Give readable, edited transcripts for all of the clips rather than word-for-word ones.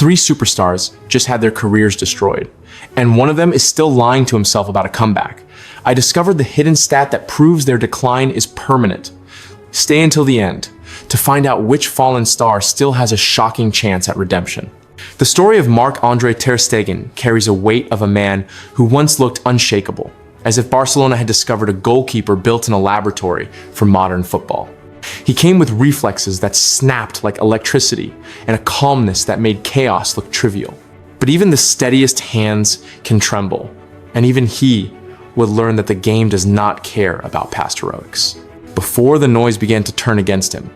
3 superstars just had their careers destroyed, and one of them is still lying to himself about a comeback. I discovered the hidden stat that proves their decline is permanent. Stay until the end to find out which fallen star still has a shocking chance at redemption. The story of Marc-Andre Ter Stegen carries a weight of a man who once looked unshakable, as if Barcelona had discovered a goalkeeper built in a laboratory for modern football. He came with reflexes that snapped like electricity and a calmness that made chaos look trivial. But even the steadiest hands can tremble, and even he would learn that the game does not care about past heroics. Before the noise began to turn against him,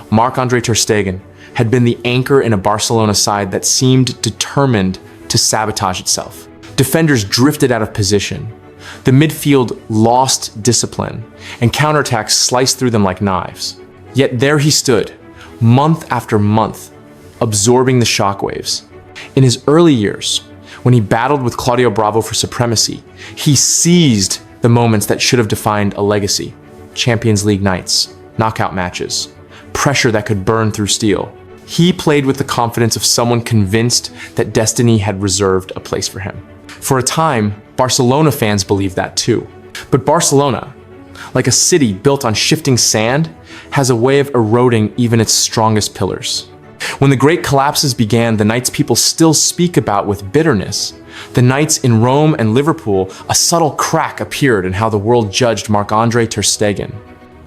Marc-Andre Ter Stegen had been the anchor in a Barcelona side that seemed determined to sabotage itself. Defenders drifted out of position. The midfield lost discipline, and counterattacks sliced through them like knives. Yet there he stood, month after month, absorbing the shockwaves. In his early years, when he battled with Claudio Bravo for supremacy, he seized the moments that should have defined a legacy. Champions League nights, knockout matches, pressure that could burn through steel. He played with the confidence of someone convinced that destiny had reserved a place for him. For a time, Barcelona fans believed that too. But Barcelona, like a city built on shifting sand, has a way of eroding even its strongest pillars. When the great collapses began, the nights people still speak about with bitterness, the nights in Rome and Liverpool, a subtle crack appeared in how the world judged Marc-Andre Ter Stegen.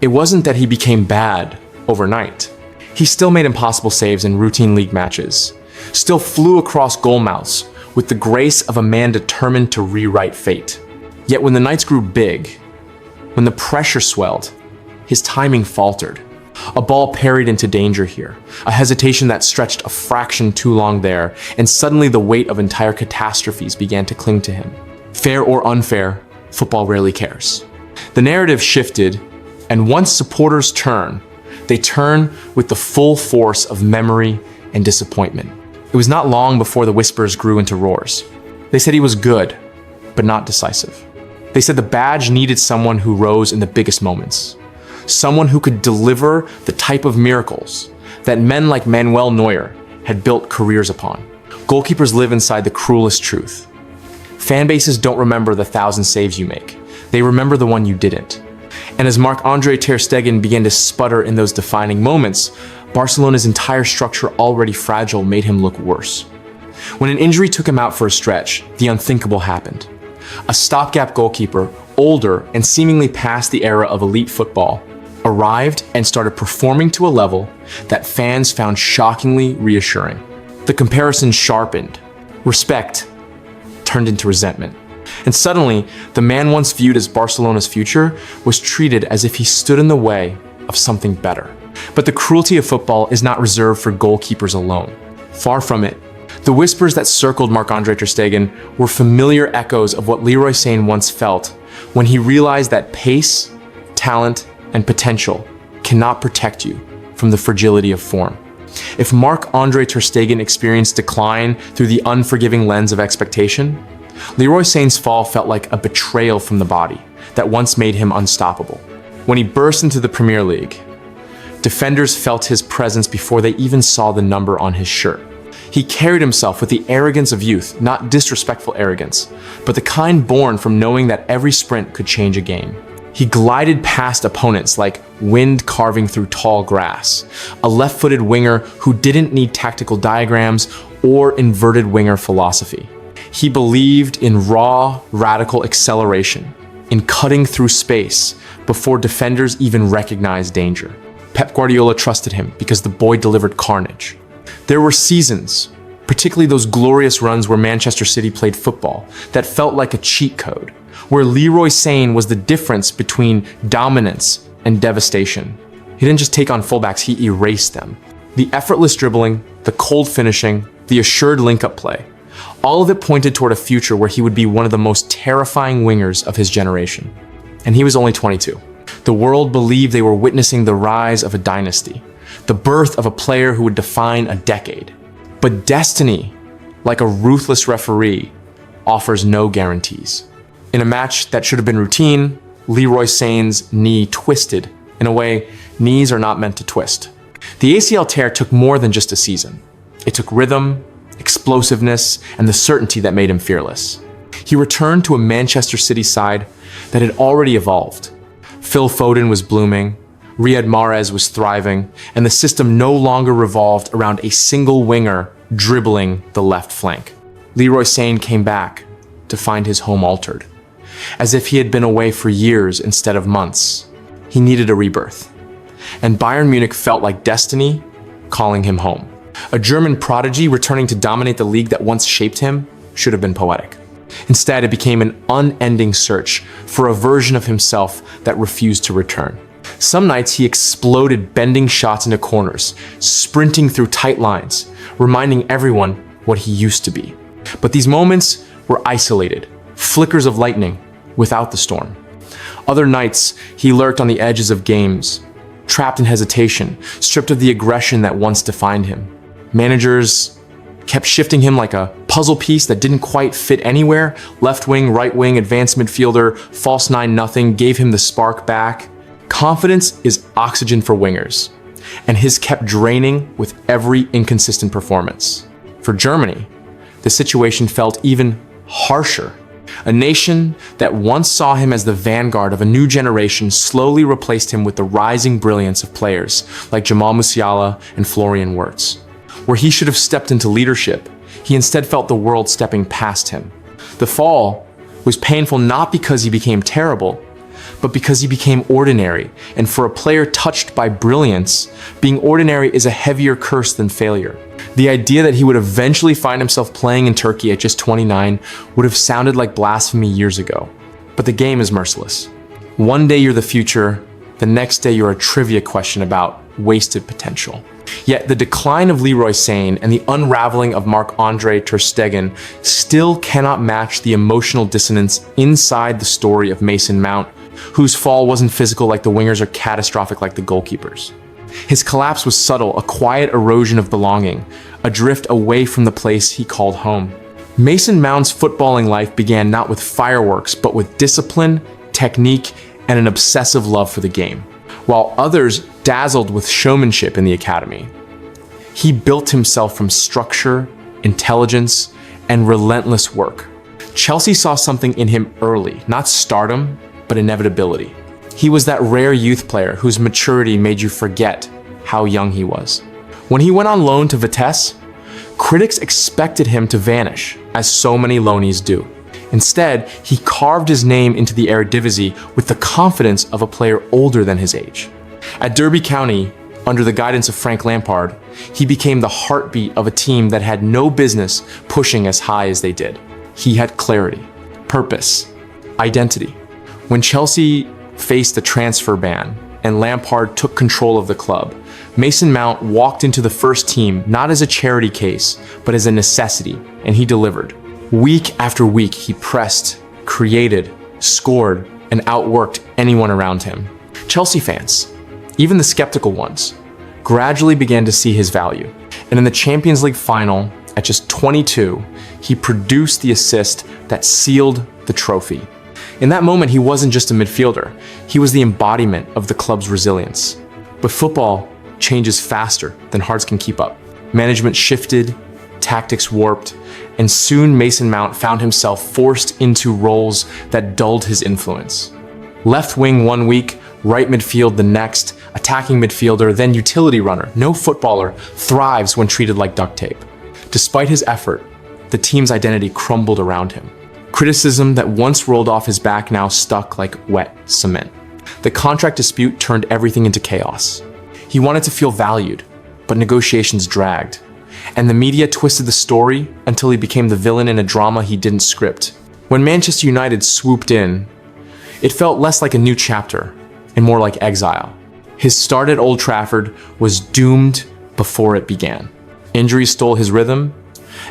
It wasn't that he became bad overnight. He still made impossible saves in routine league matches, still flew across goal mouths with the grace of a man determined to rewrite fate. Yet when the nights grew big, when the pressure swelled, his timing faltered. A ball parried into danger here, a hesitation that stretched a fraction too long there, and suddenly the weight of entire catastrophes began to cling to him. Fair or unfair, football rarely cares. The narrative shifted, and once supporters turn, they turn with the full force of memory and disappointment. It was not long before the whispers grew into roars. They said he was good, but not decisive. They said the badge needed someone who rose in the biggest moments. Someone who could deliver the type of miracles that men like Manuel Neuer had built careers upon. Goalkeepers live inside the cruelest truth. Fan bases don't remember the 1,000 saves you make. They remember the one you didn't. And as Marc-Andre Ter Stegen began to sputter in those defining moments, Barcelona's entire structure, already fragile, made him look worse. When an injury took him out for a stretch, the unthinkable happened. A stopgap goalkeeper, older and seemingly past the era of elite football, arrived and started performing to a level that fans found shockingly reassuring. The comparison sharpened. Respect turned into resentment. And suddenly, the man once viewed as Barcelona's future was treated as if he stood in the way of something better. But the cruelty of football is not reserved for goalkeepers alone. Far from it. The whispers that circled Marc-Andre Ter Stegen were familiar echoes of what Leroy Sané once felt when he realized that pace, talent, and potential cannot protect you from the fragility of form. If Marc-Andre Ter Stegen experienced decline through the unforgiving lens of expectation, Leroy Sané's fall felt like a betrayal from the body that once made him unstoppable. When he burst into the Premier League, defenders felt his presence before they even saw the number on his shirt. He carried himself with the arrogance of youth, not disrespectful arrogance, but the kind born from knowing that every sprint could change a game. He glided past opponents like wind carving through tall grass, a left-footed winger who didn't need tactical diagrams or inverted winger philosophy. He believed in raw, radical acceleration, in cutting through space before defenders even recognized danger. Pep Guardiola trusted him because the boy delivered carnage. There were seasons, particularly those glorious runs where Manchester City played football, that felt like a cheat code, where Leroy Sané was the difference between dominance and devastation. He didn't just take on fullbacks, he erased them. The effortless dribbling, the cold finishing, the assured link-up play, all of it pointed toward a future where he would be one of the most terrifying wingers of his generation. And he was only 22. The world believed they were witnessing the rise of a dynasty, the birth of a player who would define a decade. But destiny, like a ruthless referee, offers no guarantees. In a match that should have been routine, Leroy Sané's knee twisted in a way knees are not meant to twist. The ACL tear took more than just a season. It took rhythm, explosiveness, and the certainty that made him fearless. He returned to a Manchester City side that had already evolved. Phil Foden was blooming, Riyad Mahrez was thriving, and the system no longer revolved around a single winger dribbling the left flank. Leroy Sané came back to find his home altered. As if he had been away for years instead of months, he needed a rebirth. And Bayern Munich felt like destiny calling him home. A German prodigy returning to dominate the league that once shaped him should have been poetic. Instead, it became an unending search for a version of himself that refused to return. Some nights he exploded, bending shots into corners, sprinting through tight lines, reminding everyone what he used to be. But these moments were isolated, flickers of lightning without the storm. Other nights, he lurked on the edges of games, trapped in hesitation, stripped of the aggression that once defined him. Managers kept shifting him like a puzzle piece that didn't quite fit anywhere. Left wing, right wing, advanced midfielder, false nine, nothing, gave him the spark back. Confidence is oxygen for wingers, and his kept draining with every inconsistent performance. For Germany, the situation felt even harsher. A nation that once saw him as the vanguard of a new generation slowly replaced him with the rising brilliance of players like Jamal Musiala and Florian Wirtz. Where he should have stepped into leadership, he instead felt the world stepping past him. The fall was painful not because he became terrible, but because he became ordinary. And for a player touched by brilliance, being ordinary is a heavier curse than failure. The idea that he would eventually find himself playing in Turkey at just 29 would have sounded like blasphemy years ago. But the game is merciless. One day you're the future, the next day you're a trivia question about wasted potential. Yet the decline of Leroy Sané and the unraveling of Marc-Andre Ter Stegen still cannot match the emotional dissonance inside the story of Mason Mount, whose fall wasn't physical like the wingers or catastrophic like the goalkeepers. His collapse was subtle, a quiet erosion of belonging, a drift away from the place he called home. Mason Mount's footballing life began not with fireworks, but with discipline, technique, and an obsessive love for the game. While others dazzled with showmanship in the academy, he built himself from structure, intelligence, and relentless work. Chelsea saw something in him early, not stardom, but inevitability. He was that rare youth player whose maturity made you forget how young he was. When he went on loan to Vitesse, critics expected him to vanish, as so many loanees do. Instead, he carved his name into the Eredivisie with the confidence of a player older than his age. At Derby County, under the guidance of Frank Lampard, he became the heartbeat of a team that had no business pushing as high as they did. He had clarity, purpose, identity. When Chelsea faced the transfer ban and Lampard took control of the club, Mason Mount walked into the first team not as a charity case, but as a necessity, and he delivered. Week after week, he pressed, created, scored, and outworked anyone around him. Chelsea fans, even the skeptical ones, gradually began to see his value. And in the Champions League final, at just 22, he produced the assist that sealed the trophy. In that moment, he wasn't just a midfielder. He was the embodiment of the club's resilience. But football changes faster than hearts can keep up. Management shifted, tactics warped, and soon Mason Mount found himself forced into roles that dulled his influence. Left wing one week, right midfield the next, attacking midfielder, then utility runner. No footballer thrives when treated like duct tape. Despite his effort, the team's identity crumbled around him. Criticism that once rolled off his back now stuck like wet cement. The contract dispute turned everything into chaos. He wanted to feel valued, but negotiations dragged. And the media twisted the story until he became the villain in a drama he didn't script. When Manchester United swooped in, it felt less like a new chapter and more like exile. His start at Old Trafford was doomed before it began. Injuries stole his rhythm,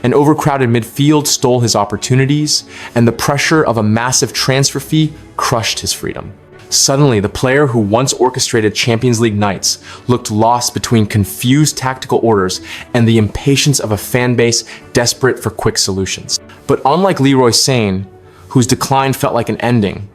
an overcrowded midfield stole his opportunities, and the pressure of a massive transfer fee crushed his freedom. Suddenly, the player who once orchestrated Champions League nights looked lost between confused tactical orders and the impatience of a fan base desperate for quick solutions. But unlike Leroy Sané, whose decline felt like an ending,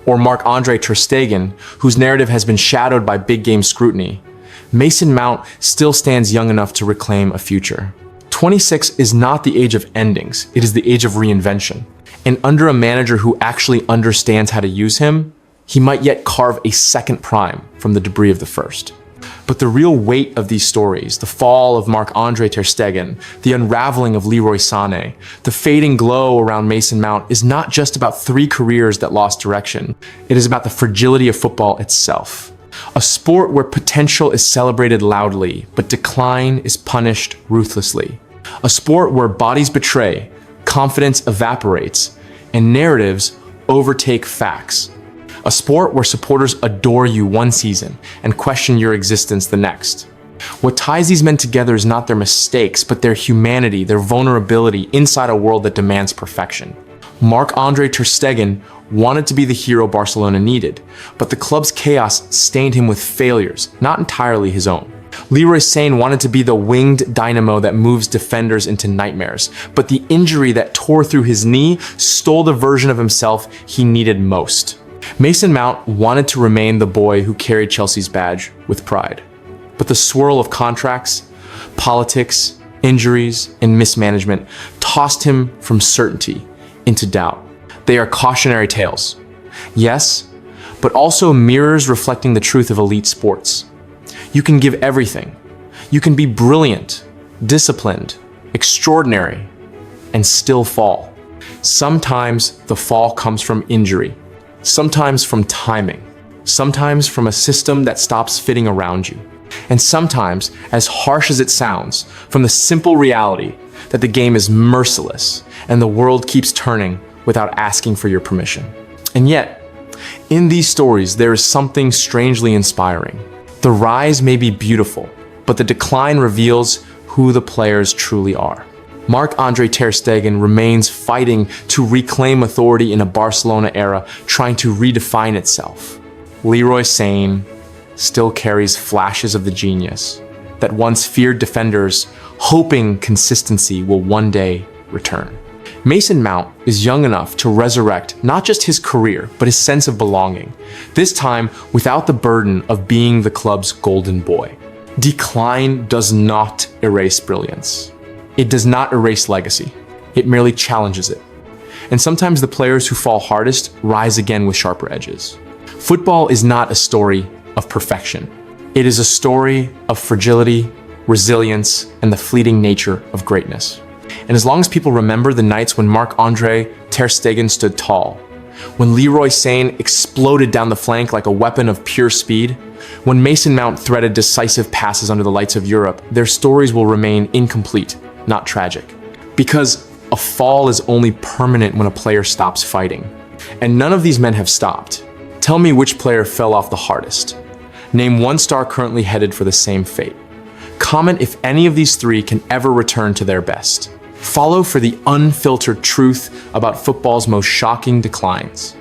or Marc-Andre Ter Stegen, whose narrative has been shadowed by big game scrutiny, Mason Mount still stands young enough to reclaim a future. 26 is not the age of endings, it is the age of reinvention. And under a manager who actually understands how to use him, he might yet carve a second prime from the debris of the first. But the real weight of these stories, the fall of Marc-Andre Ter Stegen, the unraveling of Leroy Sané, the fading glow around Mason Mount is not just about 3 careers that lost direction. It is about the fragility of football itself. A sport where potential is celebrated loudly, but decline is punished ruthlessly. A sport where bodies betray, confidence evaporates, and narratives overtake facts. A sport where supporters adore you one season and question your existence the next. What ties these men together is not their mistakes, but their humanity, their vulnerability inside a world that demands perfection. Marc-Andre Ter Stegen wanted to be the hero Barcelona needed, but the club's chaos stained him with failures, not entirely his own. Leroy Sané wanted to be the winged dynamo that moves defenders into nightmares, but the injury that tore through his knee stole the version of himself he needed most. Mason Mount wanted to remain the boy who carried Chelsea's badge with pride. But the swirl of contracts, politics, injuries, and mismanagement tossed him from certainty into doubt. They are cautionary tales. Yes, but also mirrors reflecting the truth of elite sports. You can give everything. You can be brilliant, disciplined, extraordinary, and still fall. Sometimes the fall comes from injury. Sometimes from timing, sometimes from a system that stops fitting around you, and sometimes, as harsh as it sounds, from the simple reality that the game is merciless and the world keeps turning without asking for your permission. And yet, in these stories, there is something strangely inspiring. The rise may be beautiful, but the decline reveals who the players truly are. Marc-Andre Ter Stegen remains fighting to reclaim authority in a Barcelona era, trying to redefine itself. Leroy Sané still carries flashes of the genius that once feared defenders, hoping consistency will one day return. Mason Mount is young enough to resurrect not just his career, but his sense of belonging, this time without the burden of being the club's golden boy. Decline does not erase brilliance. It does not erase legacy. It merely challenges it. And sometimes the players who fall hardest rise again with sharper edges. Football is not a story of perfection. It is a story of fragility, resilience, and the fleeting nature of greatness. And as long as people remember the nights when Marc-Andre Ter Stegen stood tall, when Leroy Sané exploded down the flank like a weapon of pure speed, when Mason Mount threaded decisive passes under the lights of Europe, their stories will remain incomplete, not tragic. Because a fall is only permanent when a player stops fighting. And none of these men have stopped. Tell me which player fell off the hardest. Name one star currently headed for the same fate. Comment if any of these 3 can ever return to their best. Follow for the unfiltered truth about football's most shocking declines.